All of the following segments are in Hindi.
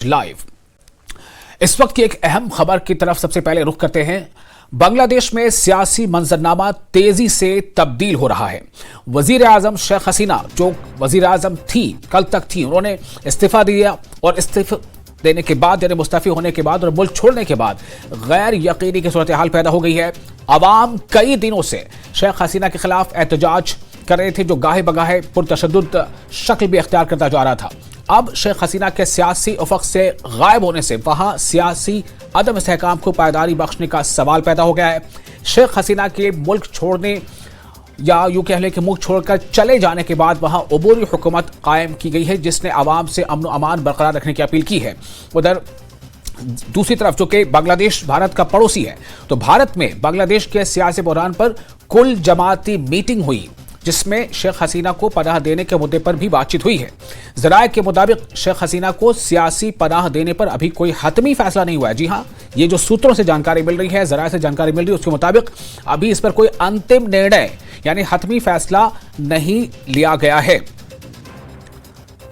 लाइव इस वक्त की एक अहम खबर की तरफ सबसे पहले रुख करते हैं। बांग्लादेश में सियासी मंजरनामा तेजी से तब्दील हो रहा है। वजीर आजम शेख हसीना, जो वजीर आजम थी, कल तक थी, उन्होंने इस्तीफा दिया और इस्तीफा देने के बाद, यानी मुस्तफी होने के बाद और मुल्क छोड़ने के बाद गैर यकीनी की सूरत हाल पैदा हो गई है। अवाम कई दिनों से शेख हसीना के खिलाफ एहतजाज कर रहे थे, जो गाहे बगाहे पुरतशद्दुद शक्ल भी अख्तियार करता जा रहा था। अब शेख हसीना के सियासी उफक से गायब होने से वहां सियासी अदम इस्तेहकाम को पायदारी बख्शने का सवाल पैदा हो गया है। शेख हसीना के मुल्क छोड़ने या यूं कह लें कि मुल्क छोड़कर चले जाने के बाद वहां अबूरी हुकूमत कायम की गई है, जिसने आवाम से अमन व अमान बरकरार रखने की अपील की है। उधर दूसरी तरफ जो कि बांग्लादेश भारत का पड़ोसी है, तो भारत में बांग्लादेश के सियासी बहरान पर कुल जमाती मीटिंग हुई, जिसमें शेख हसीना को पनाह देने के मुद्दे पर भी बातचीत हुई है। जराये के मुताबिक शेख हसीना को सियासी पनाह देने पर अभी कोई हतमी फैसला नहीं हुआ है। जी हाँ, ये जो सूत्रों से जानकारी मिल रही है, जराये से जानकारी मिल रही है, उसके मुताबिक अभी इस पर कोई अंतिम निर्णय यानी हतमी फैसला नहीं लिया गया है।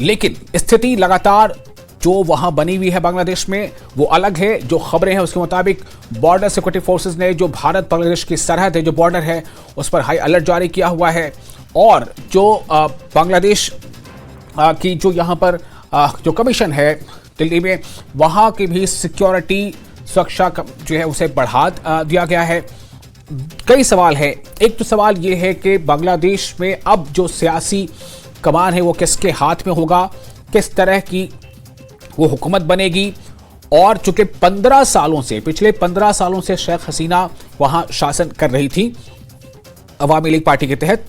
लेकिन स्थिति लगातार जो वहां बनी हुई है बांग्लादेश में, वो अलग है। जो खबरें हैं उसके मुताबिक बॉर्डर सिक्योरिटी फोर्सेस ने जो भारत बांग्लादेश की सरहद है, जो बॉर्डर है, उस पर हाई अलर्ट जारी किया हुआ है। और जो बांग्लादेश की जो यहाँ पर जो कमीशन है दिल्ली में, वहाँ की भी सिक्योरिटी सुरक्षा जो है उसे बढ़ा दिया गया है। कई सवाल है। एक तो सवाल ये है कि बांग्लादेश में अब जो सियासी कमान है वो किसके हाथ में होगा, किस तरह की वो हुकूमत बनेगी। और चूंकि 15 सालों से, पिछले 15 सालों से शेख हसीना वहां शासन कर रही थी अवामी लीग पार्टी के तहत,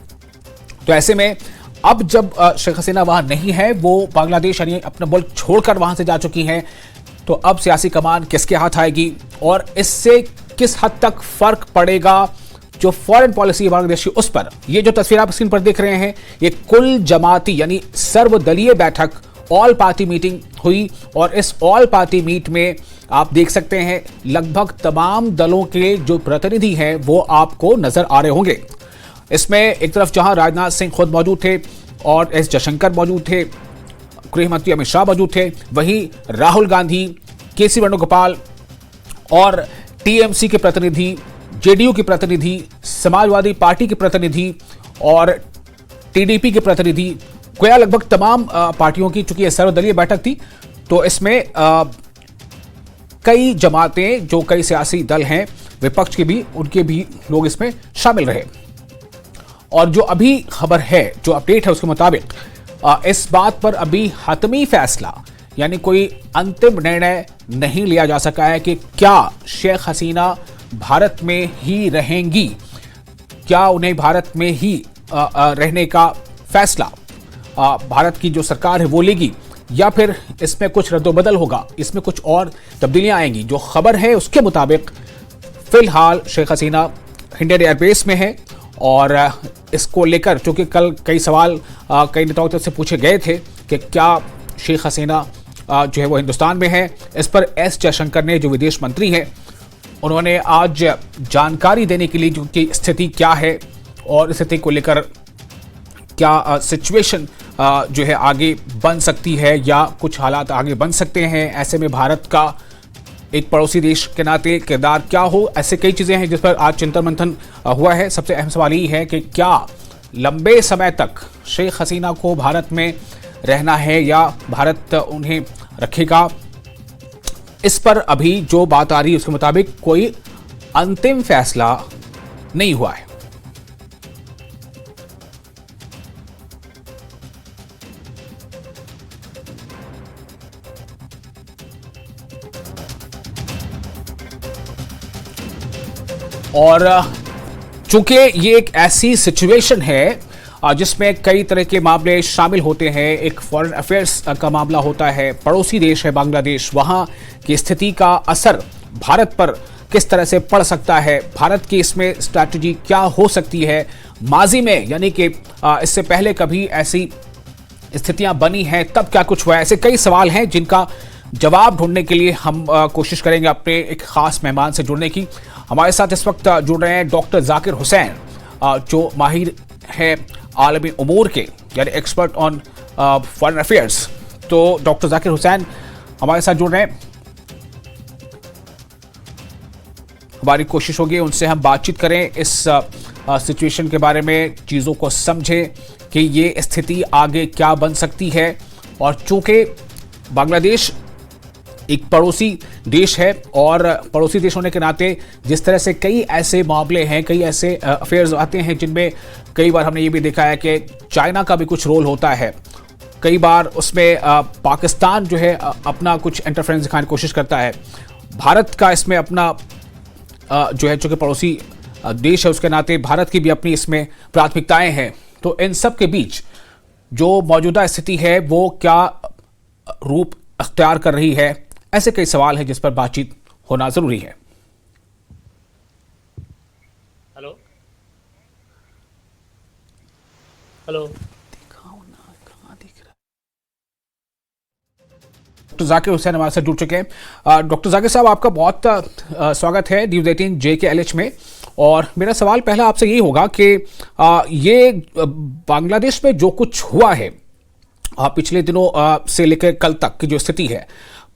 तो ऐसे में अब जब शेख हसीना वहां नहीं है, वो बांग्लादेश यानी अपना मुल्क छोड़कर वहां से जा चुकी हैं, तो अब सियासी कमान किसके हाथ आएगी और इससे किस हद तक फर्क पड़ेगा जो फॉरेन पॉलिसी है बांग्लादेश की, उस पर। ये जो तस्वीर आप स्क्रीन पर देख रहे हैं, ये कुल जमाती यानी सर्वदलीय बैठक, ऑल पार्टी मीटिंग हुई। और इस ऑल पार्टी मीट में आप देख सकते हैं लगभग तमाम दलों के जो प्रतिनिधि हैं वो आपको नजर आ रहे होंगे। इसमें एक तरफ जहां राजनाथ सिंह खुद मौजूद थे और एस जयशंकर मौजूद थे, गृह मंत्री अमित शाह मौजूद थे, वहीं राहुल गांधी, केसी वेणुगोपाल और टीएमसी के प्रतिनिधि, जेडीयू के प्रतिनिधि, समाजवादी पार्टी के प्रतिनिधि और टीडीपी के प्रतिनिधि, गोया लगभग तमाम पार्टियों की, चूंकि यह सर्वदलीय बैठक थी, तो इसमें कई जमातें, जो कई सियासी दल हैं विपक्ष के भी, उनके भी लोग इसमें शामिल रहे। और जो अभी खबर है, जो अपडेट है उसके मुताबिक इस बात पर अभी हतमी फैसला यानी कोई अंतिम निर्णय नहीं लिया जा सका है कि क्या शेख हसीना भारत में ही रहेंगी, क्या उन्हें भारत में ही रहने का फैसला भारत की जो सरकार है वो लेगी, या फिर इसमें कुछ रद्दोबदल होगा, इसमें कुछ और तब्दीलियां आएंगी। जो खबर है उसके मुताबिक फिलहाल शेख हसीना इंडियन एयरबेस में है और इसको लेकर चूंकि कल कई सवाल कई नेताओं की तरफ से पूछे गए थे कि क्या शेख हसीना जो है वो हिंदुस्तान में है, इस पर एस जयशंकर ने, जो विदेश मंत्री हैं, उन्होंने आज जानकारी देने के लिए कि स्थिति क्या है और स्थिति को लेकर क्या सिचुएशन जो है आगे बन सकती है या कुछ हालात आगे बन सकते हैं। ऐसे में भारत का एक पड़ोसी देश के नाते किरदार क्या हो, ऐसे कई चीज़ें हैं जिस पर आज चिंतन मंथन हुआ है। सबसे अहम सवाल यही है कि क्या लंबे समय तक शेख हसीना को भारत में रहना है या भारत उन्हें रखेगा। इस पर अभी जो बात आ रही है उसके मुताबिक कोई अंतिम फैसला नहीं हुआ है। और चूंकि ये एक ऐसी सिचुएशन है जिसमें कई तरह के मामले शामिल होते हैं, एक फॉरेन अफेयर्स का मामला होता है, पड़ोसी देश है बांग्लादेश, वहां की स्थिति का असर भारत पर किस तरह से पड़ सकता है, भारत की इसमें स्ट्रैटेजी क्या हो सकती है, माजी में यानी कि इससे पहले कभी ऐसी स्थितियां बनी हैं तब क्या कुछ हुआ है। ऐसे कई सवाल हैं जिनका जवाब ढूंढने के लिए हम कोशिश करेंगे अपने एक खास मेहमान से जुड़ने की। हमारे साथ इस वक्त जुड़ रहे हैं डॉक्टर जाकिर हुसैन, जो माहिर है आलमी उमूर के, यानी एक्सपर्ट ऑन फॉरेन अफेयर्स। तो डॉक्टर जाकिर हुसैन, हमारे साथ जुड़ रहे हैं। हमारी कोशिश होगी उनसे हम बातचीत करें, इस सिचुएशन के बारे में चीज़ों को समझें कि ये स्थिति आगे क्या बन सकती है। और चूंकि बांग्लादेश एक पड़ोसी देश है और पड़ोसी देश होने के नाते जिस तरह से कई ऐसे मामले हैं, कई ऐसे अफेयर्स आते हैं जिनमें कई बार हमने ये भी देखा है कि चाइना का भी कुछ रोल होता है। कई बार उसमें पाकिस्तान जो है अपना कुछ इंटरफेरेंस दिखाने की कोशिश करता है। भारत का इसमें अपना जो है, चूंकि पड़ोसी देश है उसके नाते भारत की भी अपनी इसमें प्राथमिकताएं हैं। तो इन सब के बीच जो मौजूदा स्थिति है वो क्या रूप अख्तियार कर रही है, ऐसे कई सवाल हैं जिस पर बातचीत होना जरूरी है। Hello hello doctor Zakir Hussain हमारे साथ जुड़ चुके हैं। डॉक्टर जाकिर साहब, आपका बहुत स्वागत है न्यूज़ 18 JKLH में। और मेरा सवाल पहला आपसे यही होगा कि ये बांग्लादेश में जो कुछ हुआ है पिछले दिनों से लेकर कल तक की जो स्थिति है,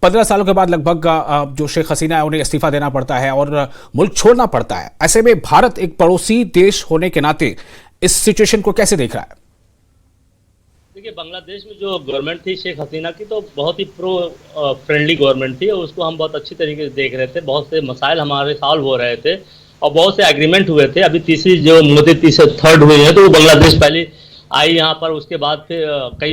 15 सालों के बाद लगभग जो शेख हसीना है उन्हें इस्तीफा देना पड़ता है और मुल्क छोड़ना पड़ता है। ऐसे में भारत एक पड़ोसी देश होने के नाते इस सिचुएशन को कैसे देख रहा है? देखिए, बांग्लादेश में जो गवर्नमेंट थी शेख हसीना की, तो बहुत ही प्रो फ्रेंडली गवर्नमेंट थी। उसको हम बहुत अच्छी तरीके से देख रहे थे। बहुत से मसाइल हमारे सॉल्व हो रहे थे और बहुत से एग्रीमेंट हुए थे। अभी तीसरी जो मोदी थर्ड हुई है तो वो बांग्लादेश पहले आई यहाँ पर, उसके बाद फिर कई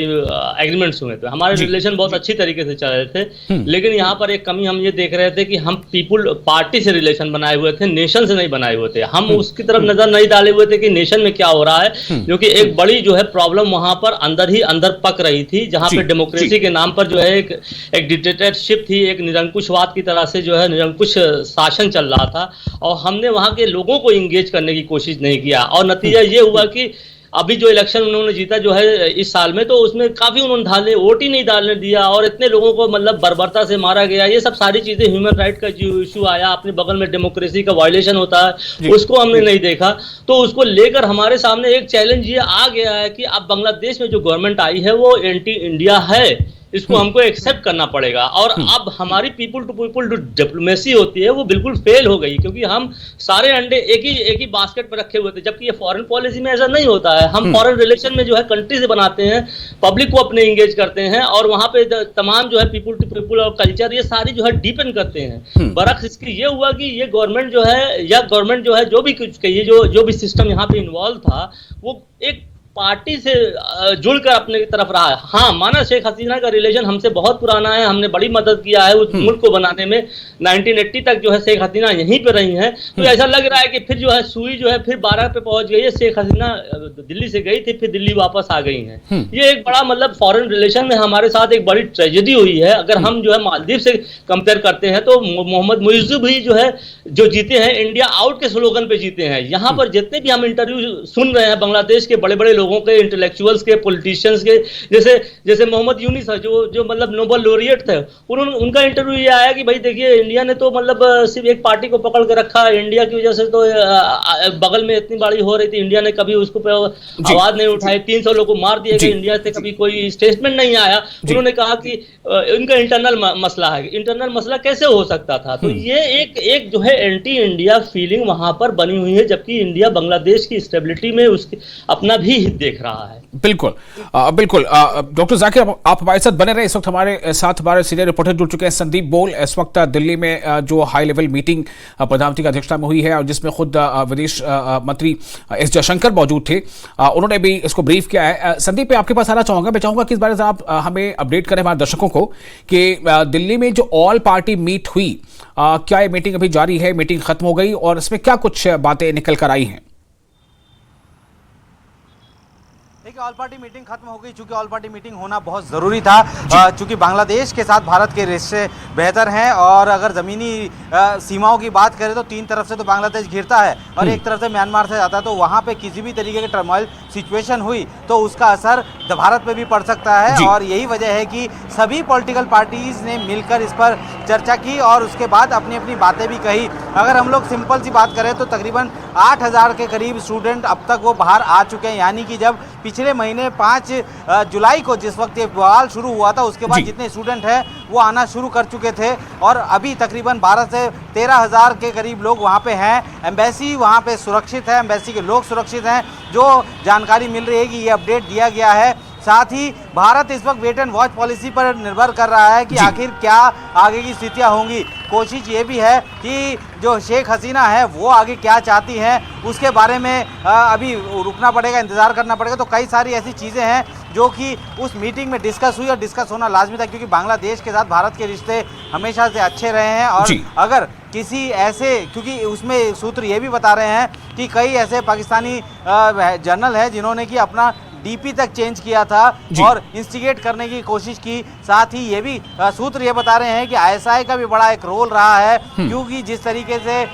एग्रीमेंट्स हुए थे। हमारे रिलेशन बहुत अच्छी तरीके से चल रहे थे। लेकिन यहाँ पर एक कमी हम ये देख रहे थे कि हम पीपुल पार्टी से रिलेशन बनाए हुए थे, नेशन से नहीं बनाए हुए थे। हम उसकी तरफ नजर नहीं डाले हुए थे कि नेशन में क्या हो रहा है, क्योंकि एक बड़ी जो है प्रॉब्लम वहां पर अंदर ही अंदर पक रही थी, जहां पे डेमोक्रेसी के नाम पर जो है एक डिक्टेटरशिप थी, एक निरंकुशवाद की तरह से जो है निरंकुश शासन चल रहा था। और हमने वहां के लोगों को इंगेज करने की कोशिश नहीं किया और नतीजा ये हुआ कि अभी जो इलेक्शन उन्होंने जीता जो है इस साल में, तो उसमें काफी उन्होंने ढाले वोट ही नहीं डालने दिया और इतने लोगों को मतलब बर्बरता से मारा गया। ये सब सारी चीजें, ह्यूमन राइट का जो इशू आया, अपने बगल में डेमोक्रेसी का वायलेशन होता है, उसको हमने नहीं देखा। तो उसको लेकर हमारे सामने एक चैलेंज ये आ गया है कि अब बांग्लादेश में जो गवर्नमेंट आई है वो एंटी इंडिया है, इसको हमको एक्सेप्ट करना पड़ेगा। और अब हमारी पीपल टू पीपल जो डिप्लोमेसी होती है वो बिल्कुल फेल हो गई, क्योंकि हम सारे अंडे एक ही बास्केट पर रखे हुए थे, जबकि ये फॉरेन पॉलिसी में ऐसा नहीं होता है। हम फॉरेन रिलेशन में जो है कंट्री से बनाते हैं, पब्लिक को अपने इंगेज करते हैं और वहां पे तमाम जो है पीपल टू पीपल और कल्चर ये सारी जो है डीपन करते हैं। बरक्स इसकी ये हुआ कि ये गवर्नमेंट जो है या गवर्नमेंट जो है जो भी कुछ कहिए, जो भी सिस्टम यहाँ पे इन्वॉल्व था, वो एक पार्टी से जुड़कर अपने की तरफ रहा है। हाँ, माना शेख हसीना का रिलेशन हमसे बहुत पुराना है, हमने बड़ी मदद किया है उस मुल्क को बनाने में। 1980 तक जो है शेख हसीना यहीं पे रही हैं। तो ऐसा लग रहा है कि फिर जो है सुई जो है फिर 12 पे पहुंच गई है। शेख हसीना दिल्ली से गई थी, फिर दिल्ली वापस आ गई हैं। ये एक बड़ा मतलब फॉरेन रिलेशन में हमारे साथ एक बड़ी ट्रेजेडी हुई है। अगर हम जो है मालदीव से कंपेयर करते हैं तो मोहम्मद मुइज़्ज़ भी जो है जो जीते हैं इंडिया आउट के स्लोगन पे जीते हैं। यहाँ पर जितने भी हम इंटरव्यू सुन रहे हैं बांग्लादेश के बड़े बड़े लोगों के, इंटेलेक्चुअल्स के, पॉलिटिशियंस के, जैसे मोहम्मद यूनिस है जो मतलब नोबेल लॉरिएट थे, उनका इंटरव्यू ये आया कि भाई देखिए इंडिया ने तो मतलब सिर्फ एक पार्टी को पकड़ के रखा है, इंडिया की वजह से तो बगल में इतनी बड़ी हो रही थी, इंडिया ने कभी उसको आवाज नहीं उठाई, 300 लोगों को मार दिए गए, इंडिया से कभी कोई स्टेटमेंट नहीं आया। उन्होंने कहा कि इनका इंटरनल मसला है। इंटरनल मसला कैसे हो सकता था? तो ये एक जो है एंटी इंडिया फीलिंग वहां पर बनी हुई है, जबकि इंडिया बांग्लादेश की स्टेबिलिटी में उसकी अपना भी हित देख रहा है। बिल्कुल बिल्कुल। डॉक्टर जाकिर, आप हमारे साथ बने रहे। इस वक्त हमारे साथ हमारे सीनियर रिपोर्टर जुड़ चुके हैं, संदीप बोल। इस वक्त दिल्ली में जो हाई लेवल मीटिंग प्रधानमंत्री की अध्यक्षता में हुई है और जिसमें खुद विदेश मंत्री एस जयशंकर मौजूद थे, उन्होंने भी इसको ब्रीफ किया है। संदीप, आपके पास आना चाहूंगा। मैं चाहूंगा कि इस बारे में आप हमें अपडेट करें हमारे दर्शकों को कि दिल्ली में जो ऑल पार्टी मीट हुई, क्या ये मीटिंग अभी जारी है, मीटिंग खत्म हो गई और इसमें क्या कुछ बातें निकल कर आई हैं? ऑल पार्टी मीटिंग खत्म हो गई। चूंकि ऑल पार्टी मीटिंग होना बहुत ज़रूरी था, चूंकि बांग्लादेश के साथ भारत के रिश्ते बेहतर हैं और अगर ज़मीनी सीमाओं की बात करें तो 3 तरफ से तो बांग्लादेश घिरता है और एक तरफ से म्यांमार से आता है। तो वहाँ पे किसी भी तरीके की टर्मोइल सिचुएशन हुई तो उसका असर भारत पे भी पड़ सकता है और यही वजह है कि सभी पॉलिटिकल पार्टीज़ ने मिलकर इस पर चर्चा की और उसके बाद अपनी अपनी बातें भी कही। अगर हम लोग सिंपल सी बात करें तो तकरीबन 8,000 के करीब स्टूडेंट अब तक वो बाहर आ चुके हैं। यानी कि जब पिछले महीने 5 जुलाई को जिस वक्त ये बवाल शुरू हुआ था उसके बाद जितने स्टूडेंट हैं वो आना शुरू कर चुके थे और अभी तकरीबन 12 से 13,000 के करीब लोग वहाँ पे हैं। एम्बेसी वहाँ पे सुरक्षित है, एम्बेसी के लोग सुरक्षित हैं, जो जानकारी मिल रही है कि ये अपडेट दिया गया है। साथ ही भारत इस वक्त वेट एंड वॉच पॉलिसी पर निर्भर कर रहा है कि आखिर क्या आगे की स्थितियां होंगी। कोशिश ये भी है कि जो शेख हसीना है वो आगे क्या चाहती हैं उसके बारे में अभी रुकना पड़ेगा, इंतज़ार करना पड़ेगा। तो कई सारी ऐसी चीज़ें हैं जो कि उस मीटिंग में डिस्कस हुई और डिस्कस होना लाजमी था, क्योंकि बांग्लादेश के साथ भारत के रिश्ते हमेशा से अच्छे रहे हैं। और अगर किसी ऐसे, क्योंकि उसमें सूत्र ये भी बता रहे हैं कि कई ऐसे पाकिस्तानी जनरल हैं जिन्होंने कि अपना डीपी तक चेंज किया था और इंस्टिगेट करने की कोशिश की। साथ ही ये भी सूत्र ये बता रहे हैं कि आईएसआई का भी बड़ा एक रोल रहा है, क्योंकि जिस तरीके से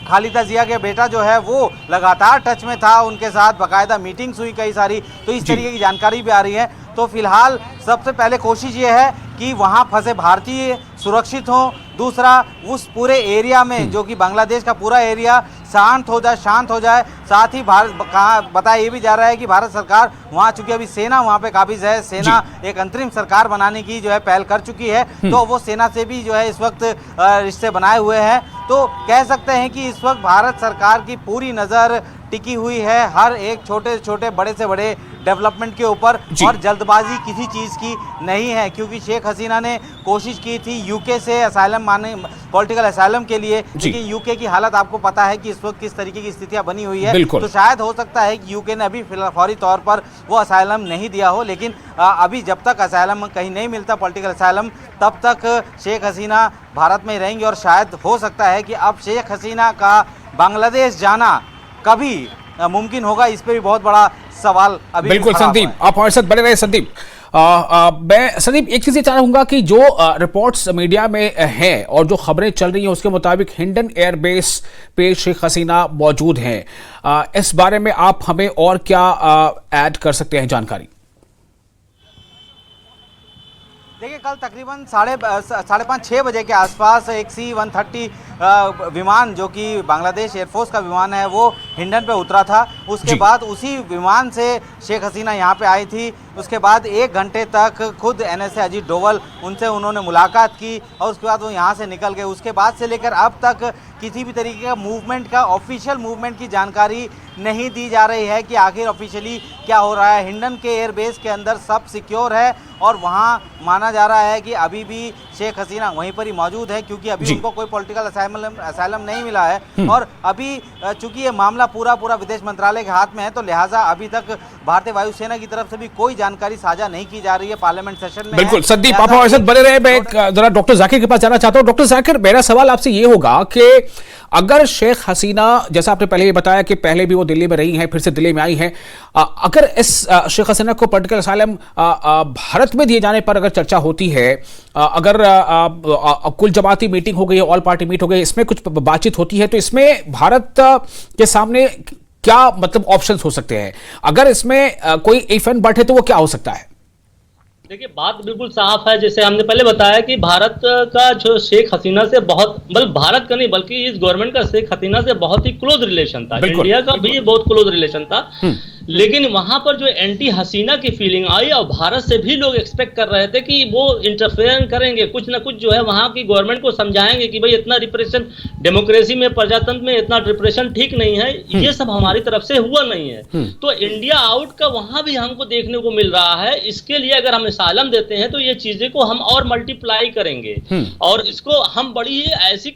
खालिदा जिया के बेटा जो है वो लगातार टच में था उनके साथ, बाकायदा मीटिंग्स हुई कई सारी, तो इस तरीके की जानकारी भी आ रही है। तो फिलहाल सबसे पहले कोशिश ये है कि वहाँ फंसे भारतीय सुरक्षित हों, दूसरा उस पूरे एरिया में जो कि बांग्लादेश का पूरा एरिया शांत हो जाए। साथ ही बताया ये भी जा रहा है कि भारत सरकार वहाँ, चूंकि अभी सेना वहाँ पे काबिज है, सेना एक अंतरिम सरकार बनाने की जो है पहल कर चुकी है, तो वो सेना से भी जो है इस वक्त रिश्ते बनाए हुए हैं। तो कह सकते हैं कि इस वक्त भारत सरकार की पूरी नज़र टिकी हुई है हर एक छोटे से छोटे, बड़े से बड़े डेवलपमेंट के ऊपर, और जल्दबाजी किसी चीज़ की नहीं है। क्योंकि शेख हसीना ने कोशिश की थी यूके से असाइलम माने, पॉलिटिकल असाइलम के लिए, लेकिन यूके की हालत आपको पता है कि इस वक्त किस तरीके की स्थितियां बनी हुई है। तो शायद हो सकता है कि यूके ने अभी फौरी तौर पर वो असाइलम नहीं दिया हो, लेकिन अभी जब तक असाइलम कहीं नहीं मिलता, पॉलिटिकल असाइलम, तब तक शेख हसीना भारत में रहेंगी। और शायद हो सकता है कि अब शेख हसीना का बांग्लादेश जाना कभी मुमकिन होगा, इस पे भी बहुत बड़ा सवाल अभी। बिल्कुल संदीप, आप हमारे साथ बने रहे। संदीप, मैं संदीप एक चीज ये चाहूंगा कि जो रिपोर्ट्स मीडिया में हैं और जो खबरें चल रही हैं उसके मुताबिक हिंडन एयरबेस पे शेख हसीना मौजूद हैं, इस बारे में आप हमें और क्या ऐड कर सकते हैं जानकारी? देखिए, कल तकरीबन 5:30-6 बजे के आसपास एक C-130 विमान, जो कि बांग्लादेश एयरफोर्स का विमान है, वो हिंडन पे उतरा था। उसके बाद उसी विमान से शेख हसीना यहाँ पे आई थी। उसके बाद 1 घंटे तक खुद NSA अजीत डोवल, उनसे उन्होंने मुलाकात की और उसके बाद वो यहाँ से निकल गए। उसके बाद से लेकर अब तक किसी भी तरीके का मूवमेंट का, ऑफिशियल मूवमेंट की जानकारी नहीं दी जा रही है कि आखिर ऑफिशियली क्या हो रहा है। हिंडन के एयरबेस के अंदर सब सिक्योर है और वहाँ माना जा रहा है कि अभी भी शेख हसीना वहीं पर ही मौजूद है, क्योंकि अभी उनको कोई पॉलिटिकल असाइलम नहीं मिला है। और अभी चूंकि ये मामला पूरा विदेश मंत्रालय के हाथ में है, तो लिहाजा अभी तक भारतीय वायुसेना की तरफ से भी कोई जानकारी साझा नहीं की जा रही है। पार्लियामेंट सेशन में बिल्कुल संदीप, आप हमारे साथ बने रहे। मैं जरा डॉक्टर जाकिर के पास जाना चाहता हूँ। डॉक्टर जाकिर, मेरा सवाल आपसे ये होगा कि अगर शेख हसीना, जैसा आपने पहले ही बताया कि पहले भी वो दिल्ली में रही हैं, फिर से दिल्ली में आई हैं, अगर इस शेख हसीना को पॉलिटिकल असाइलम भारत में दिए जाने पर अगर चर्चा होती है, अगर कुल जमाती मीटिंग हो गई, ऑल पार्टी मीट हो गई, इसमें कुछ बातचीत होती है, तो इसमें भारत के सामने क्या मतलब ऑप्शंस हो सकते हैं? अगर इसमें कोई इफ एंड बट है तो वो क्या हो सकता है? देखिए, बात बिल्कुल साफ है। जैसे हमने पहले बताया कि भारत का जो शेख हसीना से बहुत, मतलब भारत का नहीं बल्कि इस गवर्नमेंट का शेख हसीना से बहुत ही क्लोज रिलेशन था। इंडिया का भी बहुत क्लोज रिलेशन था। लेकिन वहां पर जो एंटी हसीना की फीलिंग आई, और भारत से भी लोग एक्सपेक्ट कर रहे थे कि वो इंटरफेयर करेंगे, कुछ ना कुछ जो है वहां की गवर्नमेंट को समझाएंगे कि भाई इतना रिप्रेशन, डेमोक्रेसी में, प्रजातंत्र में इतना रिप्रेशन ठीक नहीं है, ये सब हमारी तरफ से हुआ नहीं है। तो इंडिया आउट का वहां भी हमको देखने को मिल रहा है। इसके लिए अगर हम असाइलम देते हैं तो ये चीजें को हम और मल्टीप्लाई करेंगे, और इसको हम बड़ी ही ऐसी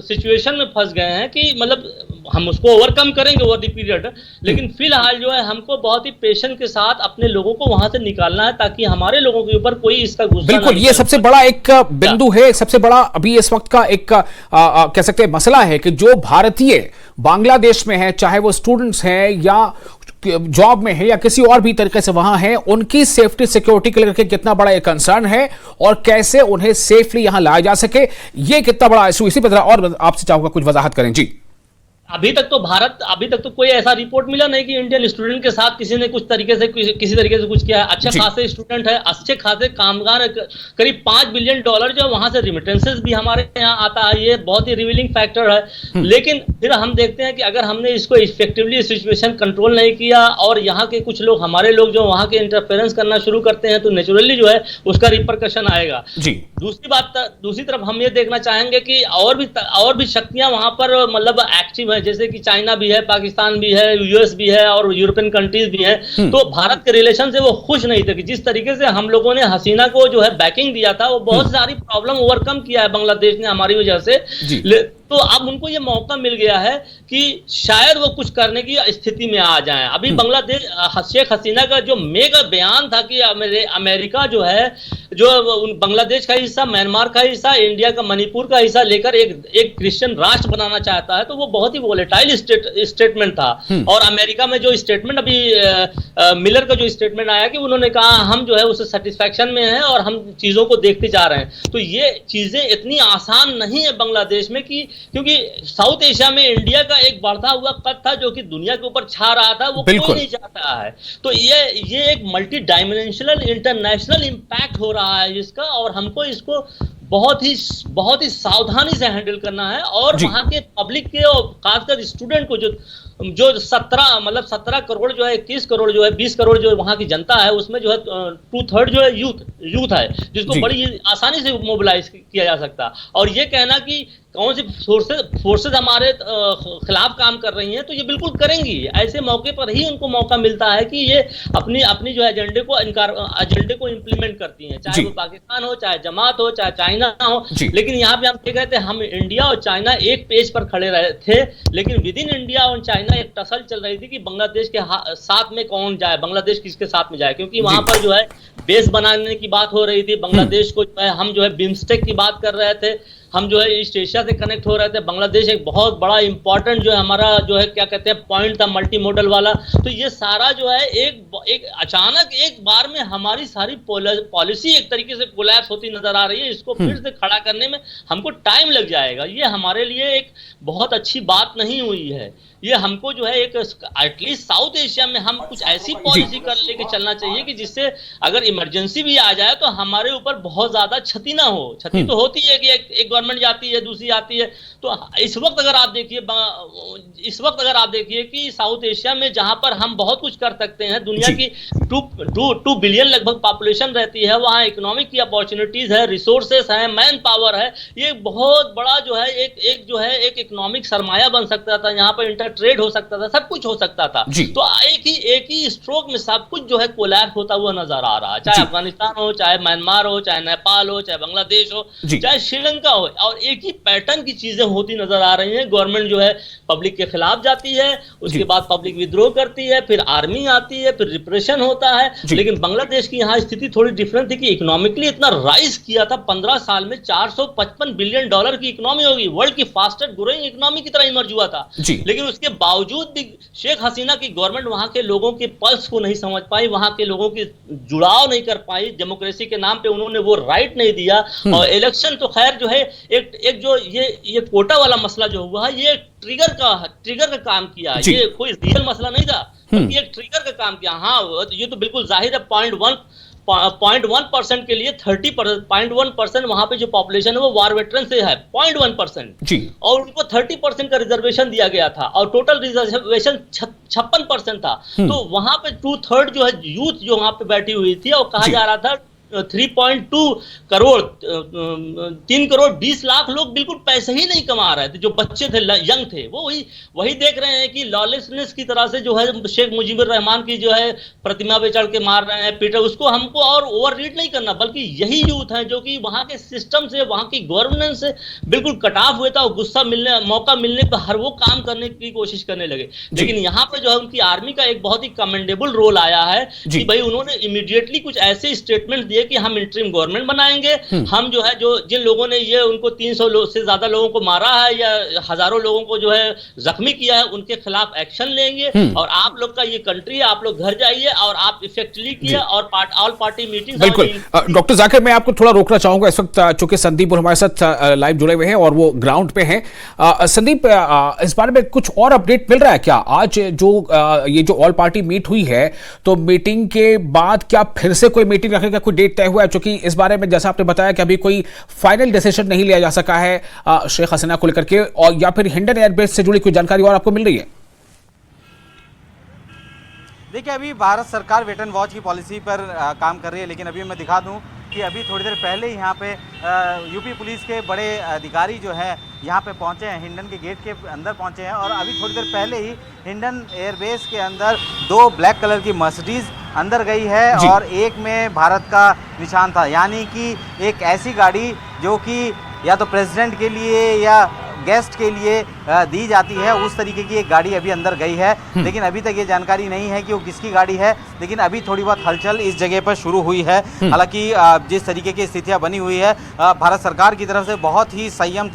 सिचुएशन में फंस गए हैं कि मतलब हम उसको ओवरकम करेंगे ओवर द पीरियड, लेकिन फिलहाल जो है हमको बहुत ही पेशेंस के साथ अपने लोगों को वहां से निकालना है, ताकि हमारे लोगों के ऊपर कोई इसका गुस्सा बिल्कुल, ये सबसे बड़ा एक बिंदु है, सबसे बड़ा अभी इस वक्त का एक कह सकते हैं मसला है कि जो भारतीय बांग्लादेश में है, चाहे वो स्टूडेंट्स हैं या जॉब में है या किसी और भी तरीके से वहां है, उनकी सेफ्टी सिक्योरिटी के लेकर कितना बड़ा एक कंसर्न है और कैसे उन्हें सेफली यहां लाया जा सके, ये कितना बड़ा इशू। इसी पर और आपसे चाहूंगा कुछ वजाहत करें। जी अभी तक तो कोई ऐसा रिपोर्ट मिला नहीं कि इंडियन स्टूडेंट के साथ किसी ने किसी तरीके से कुछ किया है। अच्छे खासे स्टूडेंट है, अच्छे खासे कामगार है, करीब $5 बिलियन जो वहां से रिमिटेंसेस भी हमारे यहाँ आता है, ये बहुत ही रिवीलिंग फैक्टर है। लेकिन फिर हम देखते हैं कि अगर हमने इसको इफेक्टिवली सिचुएशन कंट्रोल नहीं किया और यहाँ के कुछ लोग, हमारे लोग जो वहाँ के इंटरफेरेंस करना शुरू करते हैं, तो नेचुरली जो है उसका रिपरकशन आएगा। दूसरी तरफ हम ये देखना चाहेंगे कि और भी शक्तियां वहां पर मतलब एक्टिव है, जैसे कि चाइना भी है, पाकिस्तान भी है, यूएस भी है और यूरोपियन कंट्रीज भी है। तो भारत के रिलेशन से वो खुश नहीं थे कि जिस तरीके से हम लोगों ने हसीना को जो है बैकिंग दिया था, वो बहुत सारी प्रॉब्लम ओवरकम किया है बांग्लादेश ने हमारी वजह से। तो अब उनको ये मौका मिल गया है कि शायद वो कुछ करने की स्थिति में आ जाएं। अभी बांग्लादेश शेख हसीना का जो मेगा बयान था कि अमेरिका जो है, जो बांग्लादेश का हिस्सा, म्यांमार का हिस्सा, इंडिया का मणिपुर का हिस्सा लेकर एक क्रिश्चियन राष्ट्र बनाना चाहता है, तो वो बहुत ही वोलेटाइल स्टेटमेंट था। और अमेरिका में जो स्टेटमेंट अभी मिलर का जो स्टेटमेंट आया कि उन्होंने कहा हम जो है उससे सेटिस्फैक्शन में हैं और हम चीजों को देखते जा रहे हैं। तो ये चीजें इतनी आसान नहीं है बांग्लादेश में, क्योंकि साउथ एशिया में इंडिया का एक बढ़ता हुआ कद था जो कि दुनिया के ऊपर छा रहा था, वो कोई नहीं चाहता है। तो ये एक मल्टी डायमेंशनल इंटरनेशनल इंपैक्ट हो रहा है इसका, और हमको इसको बहुत ही सावधानी से हैंडल करना है। और वहां के पब्लिक के और खासकर स्टूडेंट को जो 17 करोड़ जो है, 21 करोड़ जो है, 20 करोड़ जो वहां की जनता है, उसमें जो है 2/3 जो है यूथ है, जिसको बड़ी आसानी से मोबिलाइज किया जा सकता। और ये कहना कि कौन सी फोर्सेज हमारे खिलाफ काम कर रही हैं, तो ये बिल्कुल करेंगी। ऐसे मौके पर ही उनको मौका मिलता है कि ये अपनी जो एजेंडे को इंप्लीमेंट करती हैं, चाहे वो पाकिस्तान हो, चाहे जमात हो, चाहे चाइना हो। लेकिन यहाँ पे हम देख रहे थे, हम इंडिया और चाइना एक पेज पर खड़े रहे थे, लेकिन विद इन इंडिया और चाइना एक टसल चल रही थी कि बांग्लादेश के साथ में कौन जाए, बांग्लादेश किसके साथ में जाए, क्योंकि वहां पर जो है बेस बनाने की बात हो रही थी। बांग्लादेश को जो है, हम जो है बिम्स्टेक की बात कर रहे थे, हम जो है ईस्ट एशिया से कनेक्ट हो रहे थे। बांग्लादेश एक बहुत बड़ा इंपॉर्टेंट जो है हमारा जो है क्या कहते हैं पॉइंट था, मल्टी मॉडल वाला। तो ये सारा जो है एक अचानक एक बार में हमारी सारी पॉलिसी एक तरीके से कोलैप्स होती नजर आ रही है। इसको फिर से खड़ा करने में हमको टाइम लग जाएगा। ये हमारे लिए एक बहुत अच्छी बात नहीं हुई है। ये हमको जो है एक एटलीस्ट साउथ एशिया में हम कुछ ऐसी पॉलिसी कर लेके चलना चाहिए कि जिससे अगर इमरजेंसी भी आ जाए तो हमारे ऊपर बहुत ज्यादा क्षति ना हो। क्षति तो होती है कि एक गवर्नमेंट जाती है, दूसरी आती है। तो इस वक्त अगर आप देखिए कि साउथ एशिया में जहां पर हम बहुत कुछ कर सकते हैं, दुनिया की 2 बिलियन लगभग पॉपुलेशन रहती है, वहां इकोनॉमिक की अपॉर्चुनिटीज है, रिसोर्सेस है, मैन पावर है। ये बहुत बड़ा जो है एक इकोनॉमिक सरमाया बन सकता था। यहाँ पर ट्रेड हो सकता था, सब कुछ हो सकता था। तो एक ही स्ट्रोक में सब कुछ जो है कोलैप्स होता हुआ नजर आ रहा है, चाहे अफगानिस्तान हो, चाहे म्यांमार हो, चाहे नेपाल हो, चाहे बांग्लादेश हो, चाहे श्रीलंका हो, और एक ही पैटर्न की चीजें होती नजर आ रही हैं। गवर्नमेंट जो है पब्लिक के खिलाफ जाती है, उसके बाद पब्लिक विद्रोह करती है, फिर आर्मी आती है, फिर रिप्रेशन होता है। लेकिन बांग्लादेश की यहाँ स्थिति थोड़ी डिफरेंट थी कि इकोनॉमिकली इतना राइज किया था, 15 साल में $455 बिलियन की इकोनॉमी होगी, वर्ल्ड की फास्टेस्ट ग्रोइंग इकोनॉमी की तरह इमर्ज हुआ था। लेकिन उसके बावजूद भी शेख हसीना की गवर्नमेंट वहां के लोगों के पल्स को नहीं समझ पाई, वहां के लोगों की जुड़ाव नहीं कर पाई, डेमोक्रेसी के नाम पे उन्होंने वो राइट नहीं दिया। और इलेक्शन तो खैर जो है एक जो ये कोटा वाला मसला जो हुआ है, ये ट्रिगर का काम किया। ये कोई रियल मसला नहीं था, बल्कि एक ट्रिगर का काम किया। हाँ, ये तो बिल्कुल जाहिर है 0.1% के लिए 0.1% वहां पे जो पॉपुलेशन है वो वार वेटरन से है, 0.1%। और उनको 30% का रिजर्वेशन दिया गया था और टोटल रिजर्वेशन 56% था। तो वहां पे 2/3 जो है यूथ जो वहां पे बैठी हुई थी, और कहा जा रहा था 3.2 करोड़ 3 करोड़ 20 लाख लोग बिल्कुल पैसे ही नहीं कमा रहे थे, जो बच्चे थे, यंग थे। वो वही देख रहे हैं कि लॉलेसनेस की तरह से जो है शेख मुजीबुर रहमान की जो है प्रतिमा पे चढ़ के मार रहे हैं, पीटर। उसको हमको और ओवर रीड नहीं करना, बल्कि यही यूथ है जो कि वहां के सिस्टम से, वहां की गवर्नेंस से बिल्कुल कट ऑफ हुए था, और मौका मिलने पर हर वो काम करने की कोशिश करने लगे। लेकिन यहाँ पर जो है उनकी आर्मी का एक बहुत ही कमेंडेबल रोल आया है कि भाई उन्होंने इमीडिएटली कुछ ऐसे स्टेटमेंट ये कि हम इंटरिम गवर्नमेंट बनाएंगे, हम जो है जो जिन लोगों ने ये उनको 300 से ज्यादा लोगों को मारा है या हजारों लोगों को जो है जख्मी किया है, उनके खिलाफ एक्शन लेंगे। और आप लोग का ये कंट्री है, आप लोग घर जाइए और आप इफेक्टिवली किया और ऑल पार्टी मीटिंग। बिल्कुल डॉक्टर जाकिर, मैं आपको थोड़ा रोकना चाहूंगा इस वक्त, चूंकि संदीप हमारे साथ लाइव जुड़े हुए हैं और वो ग्राउंड पे हैं। संदीप, इस बारे में कुछ और अपडेट मिल रहा है क्या? आज जो ये जो ऑल पार्टी मीट हुई है, तो मीटिंग के बाद क्या फिर से कोई मीटिंग रखने का कोई डेट तय हुआ है? क्योंकि इस बारे में जैसा आपने बताया कि अभी कोई फाइनल डिसीजन नहीं लिया जा सका है शेख हसीना को लेकर के, और या फिर हिंडन एयरबेस से जुड़ी कोई जानकारी और आपको मिल रही है? देखिए, अभी भारत सरकार वेट एंड वॉच की पॉलिसी पर काम कर रही है, लेकिन अभी मैं दिखा दूं कि अभी थोड़ी देर पहले ही यहाँ पे यूपी पुलिस के बड़े अधिकारी जो है यहाँ पे पहुँचे हैं, हिंडन के गेट के अंदर पहुँचे हैं। और अभी थोड़ी देर पहले ही हिंडन एयरबेस के अंदर 2 ब्लैक कलर की मर्सिडीज़ अंदर गई है और एक में भारत का निशान था, यानी कि एक ऐसी गाड़ी जो कि या तो प्रेसिडेंट के लिए या गेस्ट के लिए दी जाती है, उस तरीके की एक गाड़ी अभी अंदर गई है। लेकिन अभी तक ये जानकारी नहीं है कि वो किसकी गाड़ी है, लेकिन अभी थोड़ी बहुत हलचल इस जगह पर शुरू हुई है। हालांकि जिस तरीके की स्थितियां बनी हुई है, भारत सरकार की तरफ से बहुत ही संयम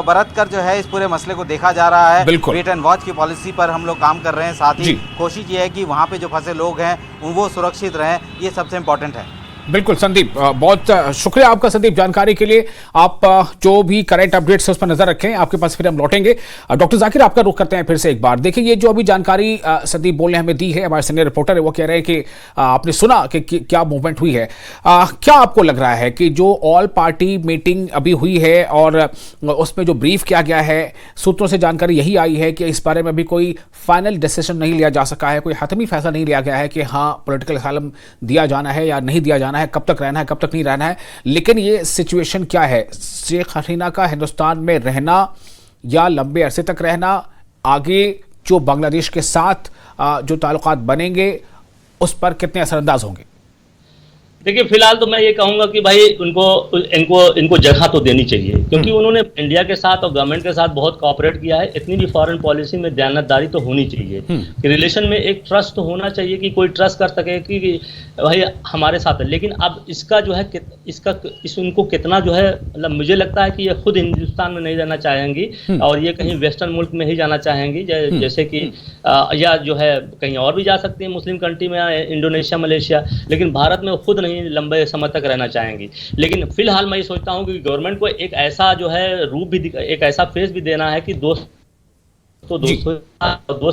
बरत कर जो है इस पूरे मसले को देखा जा रहा है। वेट एंड वॉच की पॉलिसी पर हम लोग काम कर रहे हैं, साथ ही कोशिश ये है कि वहाँ पे जो फंसे लोग हैं वो सुरक्षित रहें, ये सबसे इम्पोर्टेंट है। बिल्कुल संदीप, बहुत शुक्रिया आपका संदीप जानकारी के लिए। आप जो भी करंट अपडेट्स है उस पर नजर रखें, आपके पास फिर हम लौटेंगे। डॉक्टर जाकिर, आपका रुख करते हैं फिर से एक बार। देखिए, ये जो अभी जानकारी संदीप बोल ने हमें दी है, हमारे सीनियर रिपोर्टर है, वो कह रहे हैं कि आपने सुना कि क्या मूवमेंट हुई है। क्या आपको लग रहा है कि जो ऑल पार्टी मीटिंग अभी हुई है और उसमें जो ब्रीफ किया गया है, सूत्रों से जानकारी यही आई है कि इस बारे में अभी कोई फाइनल डिसीजन नहीं लिया जा सका है, कोई हतमी फैसला नहीं लिया गया है कि हाँ पॉलिटिकल असाइलम दिया जाना है या नहीं दिया जाना है, कब तक रहना है कब तक नहीं रहना है। लेकिन ये सिचुएशन क्या है, शेख हसीना का हिंदुस्तान में रहना या लंबे अरसे तक रहना, आगे जो बांग्लादेश के साथ जो ताल्लुकात बनेंगे उस पर कितने असरअंदाज होंगे? देखिए, फिलहाल तो मैं ये कहूंगा कि भाई इनको जगह तो देनी चाहिए, क्योंकि उन्होंने इंडिया के साथ और गवर्नमेंट के साथ बहुत कोऑपरेट किया है। इतनी भी फॉरेन पॉलिसी में दयानतदारी तो होनी चाहिए कि रिलेशन में एक ट्रस्ट तो होना चाहिए कि कोई ट्रस्ट कर सके कि भाई हमारे साथ है। लेकिन अब इसका जो है इनको कितना जो है, मतलब मुझे लगता है कि ये खुद हिंदुस्तान में नहीं रहना चाहेंगी और ये कहीं वेस्टर्न मुल्क में ही जाना चाहेंगी, जैसे कि या जो है कहीं और भी जा सकती है मुस्लिम कंट्री में, इंडोनेशिया, मलेशिया, लेकिन भारत में खुद नहीं लंबे समय तक रहना चाहेंगी। लेकिन फिलहाल मैं ये सोचता हूं कि गवर्नमेंट को एक ऐसा जो है रूप भी, एक ऐसा फेस भी देना है कि दोस्त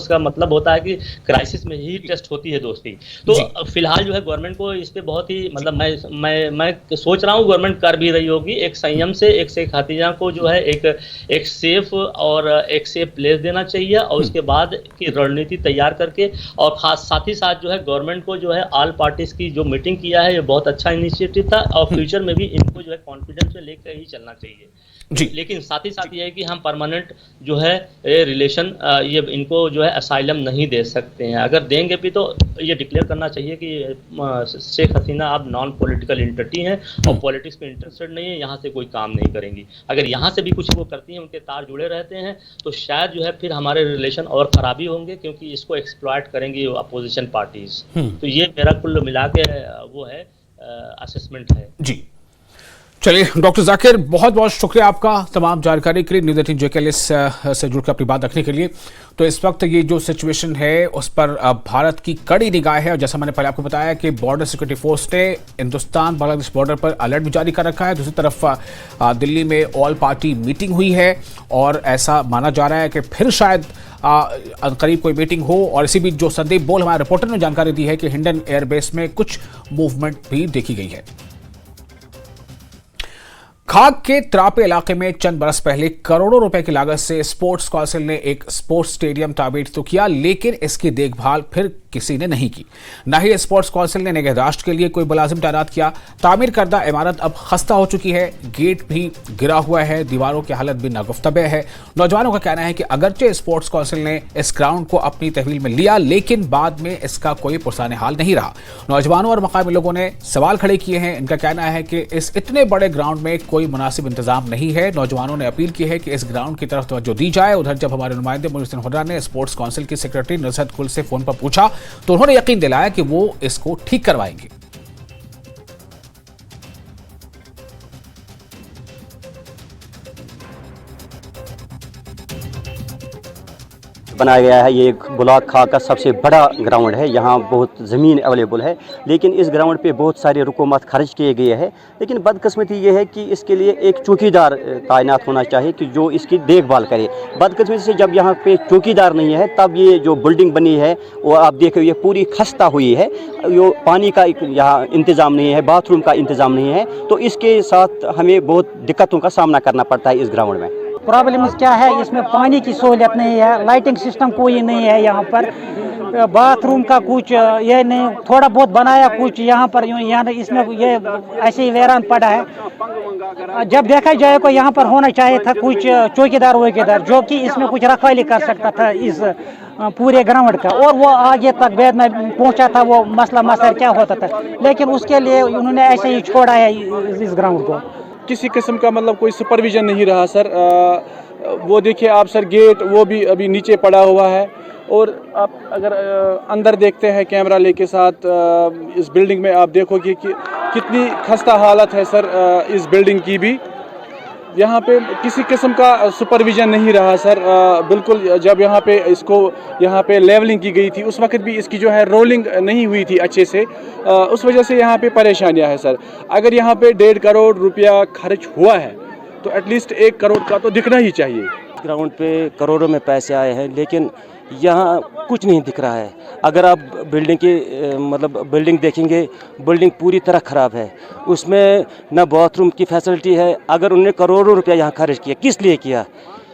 का मतलब होता है कि क्राइसिस में ही टेस्ट होती है दोस्ती। तो फिलहाल जो है गवर्नमेंट को इस पे बहुत ही, मतलब मैं सोच रहा हूँ गवर्नमेंट कर भी रही होगी, एक संयम से एक शेख हसीना को जो है एक सेफ और एक सेफ प्लेस देना चाहिए और उसके बाद की रणनीति तैयार करके, और खास साथ ही साथ जो है गवर्नमेंट को जो है ऑल पार्टीज की जो मीटिंग किया है ये बहुत अच्छा इनिशिएटिव था और फ्यूचर में भी इनको जो है कॉन्फिडेंस में लेकर ही चलना चाहिए जी। लेकिन साथ ही साथ ये है कि हम परमानेंट जो है रिलेशन ये इनको जो है असाइलम नहीं दे सकते हैं। अगर देंगे भी तो ये डिक्लेयर करना चाहिए कि शेख हसीना अब नॉन पॉलिटिकल एंटिटी हैं और पॉलिटिक्स में इंटरेस्टेड नहीं है, यहाँ से कोई काम नहीं करेंगी। अगर यहाँ से भी कुछ वो करती हैं, उनके तार जुड़े रहते हैं, तो शायद जो है फिर हमारे रिलेशन और खराबी होंगे, क्योंकि इसको एक्सप्लॉइट करेंगी अपोजिशन पार्टीज। तो ये मेरा कुल मिला के वो है असेसमेंट है जी। चलिए डॉक्टर जाकिर, बहुत बहुत शुक्रिया आपका तमाम जानकारी के लिए, न्यूज़ 18 JKL से जुड़कर अपनी बात रखने के लिए। तो इस वक्त ये जो सिचुएशन है उस पर भारत की कड़ी निगाह है और जैसा मैंने पहले आपको बताया कि बॉर्डर सिक्योरिटी फोर्स ने हिंदुस्तान बांग्लादेश बॉर्डर पर अलर्ट भी जारी कर रखा है। दूसरी तरफ दिल्ली में ऑल पार्टी मीटिंग हुई है और ऐसा माना जा रहा है कि फिर शायद करीब कोई मीटिंग हो। और इसी बीच जो संदीप बोल हमारे रिपोर्टर ने जानकारी दी है कि हिंडन एयरबेस में कुछ मूवमेंट भी देखी गई है। खाग के त्रापे इलाके में चंद बरस पहले करोड़ों रुपए की लागत से स्पोर्ट्स काउंसिल ने एक स्पोर्ट्स स्टेडियम तामीर तो किया, लेकिन इसकी देखभाल फिर किसी ने नहीं की। न ही स्पोर्ट्स काउंसिल ने निगहदाश्त के लिए कोई मुलाजिम तैनात किया। तामीर करदा इमारत अब खस्ता हो चुकी है, गेट भी गिरा हुआ है, दीवारों की हालत भी नागुफ्तबे है। नौजवानों का कहना है कि अगरचे स्पोर्ट्स काउंसिल ने इस ग्राउंड को अपनी तहवील में लिया, लेकिन बाद में इसका कोई पुरसाने हाल नहीं रहा। नौजवानों और मकामी लोगों ने सवाल खड़े किए हैं। इनका कहना है कि इस इतने बड़े ग्राउंड में कोई मुनासिब इंतजाम नहीं है। नौजवानों ने अपील की है कि इस ग्राउंड की तरफ तवज्जो दी जाए। उधर जब हमारे नुमाइंदे मुहसिन हुर्रा ने स्पोर्ट्स काउंसिल की सेक्रेटरी नुसरत कुल से फोन पर पूछा तो उन्होंने यकीन दिलाया कि वो इसको ठीक करवाएंगे। बनाया गया है। ये एक बुलाक खां का सबसे बड़ा ग्राउंड है, यहाँ बहुत ज़मीन अवेलेबल है, लेकिन इस ग्राउंड पे बहुत सारे रुकूमत खर्च किए गए हैं। लेकिन बदकिस्मती ये है कि इसके लिए एक चौकीदार तैनात होना चाहिए कि जो इसकी देखभाल करे। बदकिस्मती से जब यहाँ पे चौकीदार नहीं है तब ये जो बिल्डिंग बनी है वो आप देखो ये पूरी खस्ता हुई है। यो पानी का यहाँ इंतज़ाम नहीं है, बाथरूम का इंतज़ाम नहीं है, तो इसके साथ हमें बहुत दिक्कतों का सामना करना पड़ता है इस ग्राउंड में। प्रॉब्लम्स क्या है, इसमें पानी की सहूलियत नहीं है, लाइटिंग सिस्टम कोई नहीं है यहाँ पर, बाथरूम का कुछ ये नहीं, थोड़ा बहुत बनाया कुछ यहाँ पर, यहाँ इसमें ये ऐसे ही वैरान पड़ा है। जब देखा जाए तो यहाँ पर होना चाहिए था कुछ चौकीदार वोकीदार जो कि इसमें कुछ रखवाली कर सकता था इस पूरे ग्राउंड का, और वो आगे तक बैद में पहुँचा था, वो मसला मसला क्या होता था, लेकिन उसके लिए उन्होंने ऐसे ही छोड़ा है इस ग्राउंड को। किसी किस्म का मतलब कोई सुपरविजन नहीं रहा सर। वो देखिए आप सर, गेट वो भी अभी नीचे पड़ा हुआ है, और आप अगर अंदर देखते हैं कैमरा लेके साथ इस बिल्डिंग में, आप देखोगे कि कितनी खस्ता हालत है सर इस बिल्डिंग की भी। यहाँ पे किसी किस्म का सुपरविजन नहीं रहा सर। बिल्कुल जब यहाँ पे लेवलिंग की गई थी उस वक्त भी इसकी जो है रोलिंग नहीं हुई थी अच्छे से, उस वजह से यहाँ पे परेशानियाँ हैं सर। अगर यहाँ पे 1.5 करोड़ रुपया खर्च हुआ है तो एटलीस्ट 1 करोड़ का तो दिखना ही चाहिए। ग्राउंड पे करोड़ों में पैसे आए हैं, लेकिन यहाँ कुछ नहीं दिख रहा है। अगर आप बिल्डिंग की मतलब बिल्डिंग देखेंगे, बिल्डिंग पूरी तरह ख़राब है, उसमें न बाथरूम की फैसिलिटी है। अगर उन्होंने करोड़ों रुपया यहाँ खर्च किया, किस लिए किया?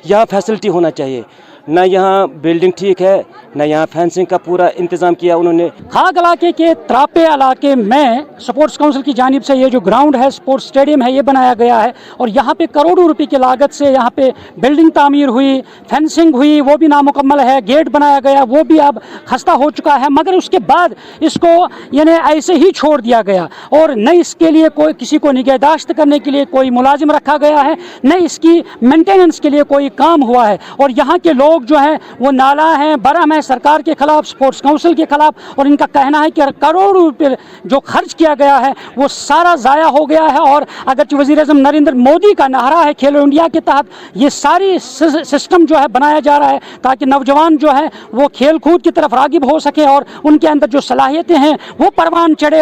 यहाँ फैसिलिटी होना चाहिए। न यहाँ बिल्डिंग ठीक है, न यहाँ फेंसिंग का पूरा इंतज़ाम किया उन्होंने। खाग इलाके के त्रापे इलाके में स्पोर्ट्स काउंसिल की जानिब से ये जो ग्राउंड है, स्पोर्ट्स स्टेडियम है, ये बनाया गया है, और यहाँ पे करोड़ों रुपए की लागत से यहाँ पे बिल्डिंग तामीर हुई, फेंसिंग हुई, वो भी नामुकम्मल है, गेट बनाया गया, वो भी अब खस्ता हो चुका है, मगर उसके बाद इसको यानी ऐसे ही छोड़ दिया गया, और न इसके लिए कोई किसी को निगहदाश्त करने के लिए कोई मुलाजिम रखा गया है, न इसकी मेंटेनेंस के लिए कोई काम हुआ है। और यहाँ के लोग जो हैं वो नाला हैं, बरहम है सरकार के खिलाफ, स्पोर्ट्स काउंसिल के खिलाफ, और इनका कहना है कि करोड़ों रुपये जो खर्च किया गया है वो सारा ज़ाया हो गया है। और अगर वज़ीर-ए-आज़म नरेंद्र मोदी का नारा है खेलो इंडिया के तहत ये सारी सिस्टम जो है बनाया जा रहा है ताकि नौजवान जो है वो खेल कूद की तरफ रागिब हो सके और उनके अंदर जो सलाहियतें हैं वो परवान चढ़े।